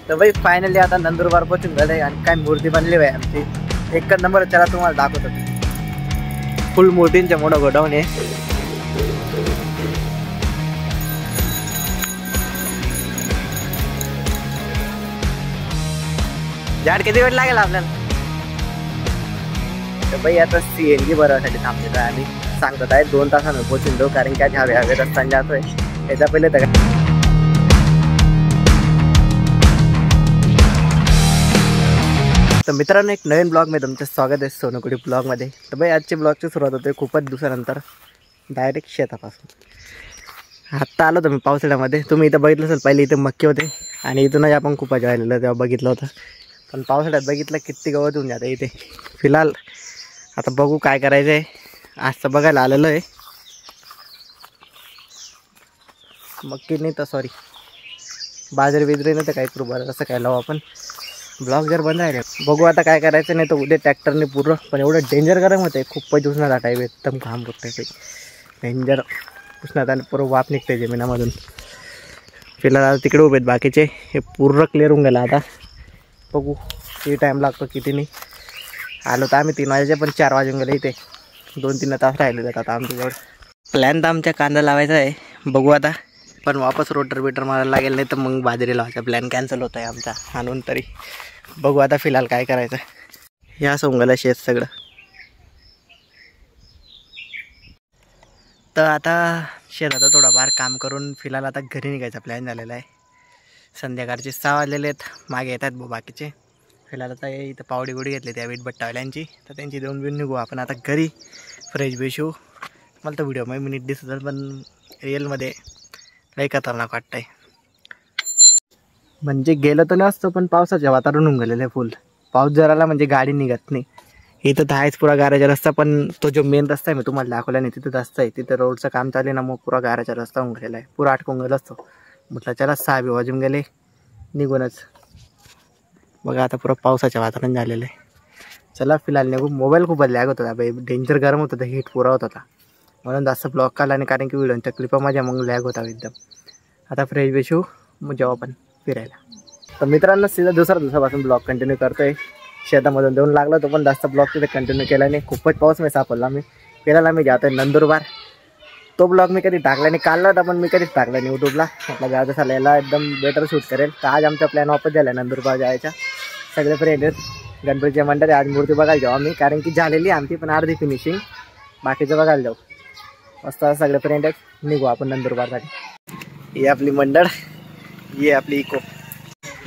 तर भाई फायनली आता नंदुरबार पोहोचून झाले आणि काय मूर्ती बनली आहे आमची एकच नंबर. त्याला तुम्हाला दाखवतो. फुल मूर्तींच्या मोठं गोडाऊन आहे. झाड किती वेळ लागेल आपल्याला? तर भाई आता CNG भरवासाठी थांबलेलो आहे आम्ही. सांगतो आहे 2 तासानं पोहोचून जाऊ, कारण की आज हवे रस्त्याने जातोय. याच्या पहिले तर मित्रांनो एक नवीन ब्लॉगमध्ये तुमचं स्वागत आहे सोनकुडी ब्लॉगमध्ये. तर भाई आजची ब्लॉगची सुरुवात होते खूपच दिवसानंतर डायरेक्ट शेतापासून. आत्ता आलो तुम्ही पावसाळ्यामध्ये. तुम्ही इथं बघितलं असेल पहिले इथे मक्के होते आणि इथूनच आपण खूप राहिलेलं तेव्हा बघितलं होतं. पण पावसाळ्यात बघितलं किती गवत होऊन जातं इथे. फिलहाल आता बघू काय करायचं आहे. आज तर बघायला आलेलं आहे मक्की नाही तर सॉरी बाजरी बिजरी नाही तर काही करू बरं असं काय लावू आपण. ब्लॉग जर बंद राहिले बघू आता काय करायचं. नाही तर उद्या ट्रॅक्टरने पूर्ण. पण एवढं डेंजर गरम होतं आहे. खूपच उष्णता टाईप एकदम घाम करतं आहे डेंजर उष्णता आणि पूर्ण वाफ निघते जमिनामधून. फिलहाल तिकडे उभे आहेत बाकीचे. हे पूर्ण क्लिअर होऊन गेलं आता. बघू किती टाईम लागतो किती नाही. आलो तर आम्ही 3 वाजेचे पण 4 वाजून गेले इथे. 2-3 तास राहिले आता आमच्याजवळ. प्लॅन तर आमच्या कांदा लावायचा आहे. बघू आता. पण वापस रोटर बिटर मारायला लागेल, नाही तर मग बाजरी लावायचा प्लॅन कॅन्सल होत आहे आमचा आणून तरी. बघू आता फिलहाल काय करायचं. या सोंगाला शेत सगळं. तर आता शेतात थोडंफार काम करून फिलहाल आता घरी निघायचा प्लॅन झालेला आहे. संध्याकाळचे 6 वाजलेले आहेत. मागे येतात बाकीचे. फिलहाल आता इथं पावडी गुडी घेतली त्या वीटभट्टावाल्यांची. तर त्यांची 2 बिन निघू आपण आता घरी. फ्रेश बेश होऊ. मला तर व्हिडिओमध्ये मिनिट दिसत पण रिअलमध्ये लई खतरनाक वाटतं आहे. म्हणजे गेलं तर नसतं पण पावसाचं वातावरण होऊन गेलेलं आहे फुल. पाऊस जर आला म्हणजे गाडी निघत नाही. इथं तर आहेच पुरा गाराचा रस्ता. पण तो जो मेन रस्ता आहे मी तुम्हाला दाखवला नाही तिथं रस्ता आहे. तिथं रोडचं काम चालू आहे ना, मग पुरा गाराचा रस्ता होऊन गेलेला आहे. पुरा अटकून गेला असतो. म्हटलं चला 6 वाजून गेले निघूनच. बघा आता पुरं पावसाचं वातावरण झालेलं आहे. चला फिलहाल निघू. मोबाईल खूपच लॅग होत होता बाई. डेंजर गरम होत होतं. हीट पुरा होत होता म्हणून जास्त ब्लॉग काढला नाही, कारण की व्हिडिओच्या क्लिपा माझ्या मग लॅग होता एकदम. आता फ्रेश बेश होऊ मग जेव्हा आपण फिरायला. तर मित्रांनो सीधा दुसऱ्या दिवसापासून ब्लॉग कंटिन्यू करतोय. शेतामधून देऊन लागला तो पण जास्त ब्लॉग तिथे कंटिन्यू केला नाही. खूपच पाऊस मी सापडला. मी फिरायला मी जातोय नंदुरबार. तो ब्लॉग मी कधी टाकला नाही. काढला होता पण मी कधीच टाकला नाही यूट्यूबला. म्हटलं जायचं झालेला एकदम बेटर शूट करेल. तर आज आमचा प्लॅन वापस झाला नंदुरबार जायचा. सगळे फ्रेंड आहेत. गणपतीच्या मंडळी आज मूर्ती बघायला जाऊ आम्ही, कारण की झालेली आमची पण अर्धी फिनिशिंग. बाकीचं बघायला जाऊ. मस्त सगळे फ्रेंड आहेत. निघू आपण नंदुरबारसाठी. ही आपली मंडळ, ही आपली इको.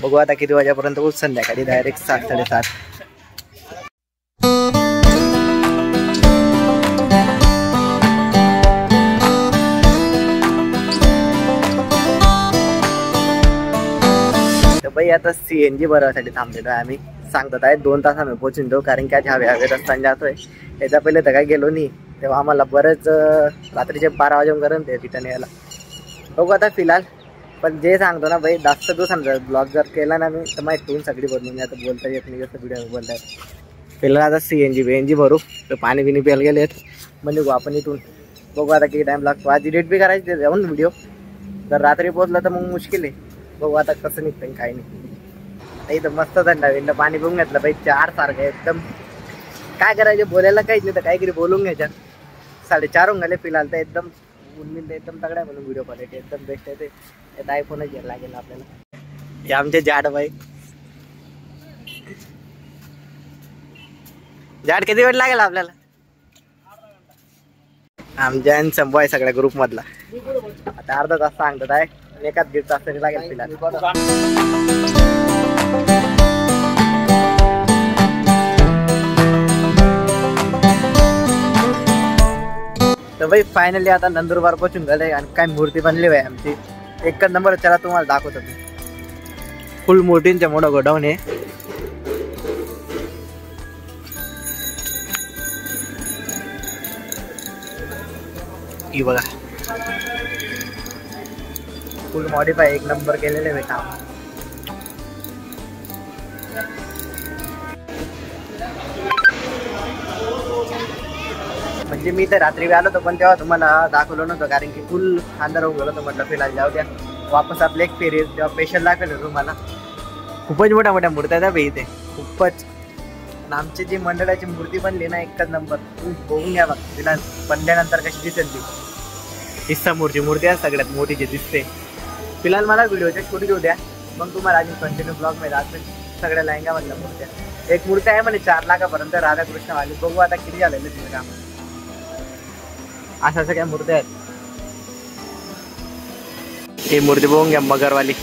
बघू आता किती वाजेपर्यंत होऊ. संध्याकाळी डायरेक्ट 7-7:30. तर भाई आता CNG भरवायसाठी थांबलेलो आहे आम्ही. सांगतात आहे 2 तासानं पोहोचून जाऊ, कारण की आज हवे रस्त्याने जातोय. याच्या पहिले तर काय गेलो नाही. तेव्हा आम्हाला बरेच रात्रीचे 12 वाजेपर्यंत रिटर्न यायला. बघू आता फिलहाल. पण जे सांगतो ना भाई, जास्त दिवसांचा ब्लॉग जर केला ना मी तर माझी टून सगळी बदलून आता बोलता येत नाही जसं व्हिडिओ बोलताय. फिलहाल आता CNG भरू. तर पाणी बिणी प्यायला गेले आहेत. मग निघू आपण इथून. बघू आता किती टाईम लागतो. आज एडिट बी करायची ते जाऊन व्हिडिओ. जर रात्री पोहोचला तर मग मुश्किल आहे. बघू आता कसं निघतं काही नाही. इथं मस्त थंडा विंड पाणी पिऊन घेतलं भाई. 4 सारखं एकदम. काय करायचं बोलायला काहीच नाही तर काहीतरी बोलून घ्यायच्या. 4:30 होऊन गेले फिलहाल. तर एकदम ऊन एकदम तगडा आहे म्हणून व्हिडिओ क्वालिटी एकदम बेस्ट आहे. ते आयफोनच घ्यायला लागेल आपल्याला. हे आमचे झाड भाई. झाड किती वेळ लागेल आपल्याला? आमच्या संभव आहे सगळ्या ग्रुप मधला. आता अर्धा तास सांगतात आहे. एकाच 1.5 तास तरी लागेल फिलहाल. तर भाई फायनली आता नंदुरबार पोहोचून झाले आणि काय मूर्ती बनली आहे आमची एकच नंबर. त्याला तुम्हाला दाखवतो मी. फुल मूर्तींच्या मोठं गोडाऊन आहे. ही बघा फुल मॉडिफाय एक नंबर केलेले बेटा. म्हणजे मी तर रात्री आलो होतो पण तेव्हा तुम्हाला दाखवलं नव्हतं, कारण की फुल अंधार होऊन गेलो होतं. म्हटलं फिलहाल जाऊ द्या. वापस आपले एक फेरी तेव्हा स्पेशल दाखवलं तुम्हाला. खूपच मोठ्या मोठ्या मूर्त्या आहेत बे इथे, खूपच. आणि आमची जी मंडळाची मूर्ती बनली ना एकच नंबर, बघून घ्या बघ तिला बनल्यानंतर कशी दिसेल ती. ही समोरची मूर्ती आहे सगळ्यात मोठी जी दिसते. फिलहाल मला व्हिडिओच्या शूट घेऊ द्या, मग तुम्हाला अजून कंटिन्यू ब्लॉग मध्ये दाखवेल सगळ्या लहंगामधल्या मूर्त्या. एक मूर्ती आहे म्हणजे 4 लाखापर्यंत राधाकृष्णवाली, बघू आता किती झालेलं तिचं काम. अशा सगळ्या मूर्त्या आहेत. ही मूर्ती बघून घ्या मगरवाली.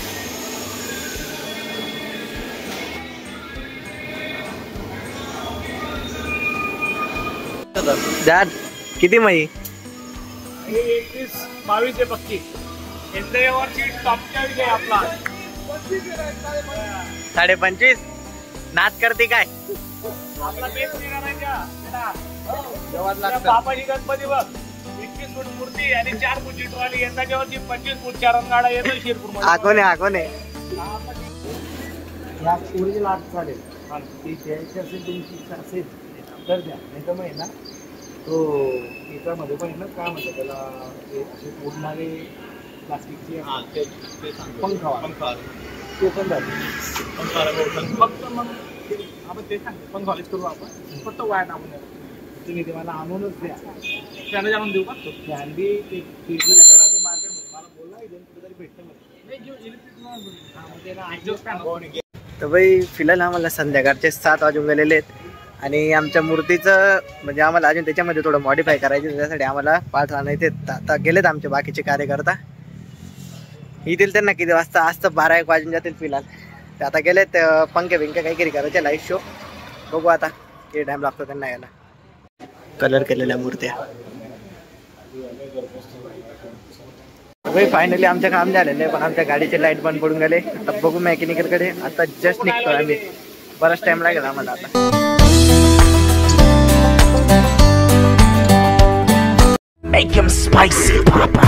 जात किती माही? 21-22 आहे पक्की. टॉपचा विषय आपला 25.5 नाच करते काय? आपला बेस बाबाजी गणपती बघ, 21 फूट मूर्ती आणि 4 फूट वाली. यंदा जेव्हा 25 फूटच्या रंगाडा येतो शिरपूर आकोने आकोने ओरिजिनल आर्ट चालेल. ती द्यायची असेल तुमची इच्छा असेल तर द्या, नाही तर मग आहे ना तो याच्यामध्ये पण आहे ना काय म्हणतात त्याला, ते असे उडणारे प्लास्टिकचे पंखा तो पण जातो फक्त. मग आपण ते सांगतो पंखावालेच करू आपण, फक्त वाया टाकून द्या. तुम्ही ते मला आणूनच द्या, त्याला जाणून देऊ का? फॅनबी ते मार्केटमध्ये मला बोलला कुठेतरी भेटतं मला. तर बाई फिलहाल आम्हाला संध्याकाळचे 7 वाजून गेलेले आहेत आणि आमच्या मूर्तीचं म्हणजे आम्हाला अजून त्याच्यामध्ये थोडं मॉडिफाय करायचं, त्यासाठी आम्हाला पाठ आणायचे. आता गेलेत आमचे बाकीचे कार्यकर्ता, येतील त्यांना किती वाजता? आज तर 12-1 वाजून जातील फिलहाल. ते आता गेलेत पंखे बिंके काहीतरी करायचे, लाईव्ह शो. बघू आता किती टाइम लागतो त्यांना यायला. कलर केलेल्या मूर्त्या फायनली आमचं काम झालेलं आहे, पण आमच्या गाडीचे लाईट बंद पडून गेले. आता बघू मेकॅनिकलकडे, आता जस्ट निघतोय आम्ही. बराच टाइम लागेल आम्हाला आता. Make him spicy, Papa.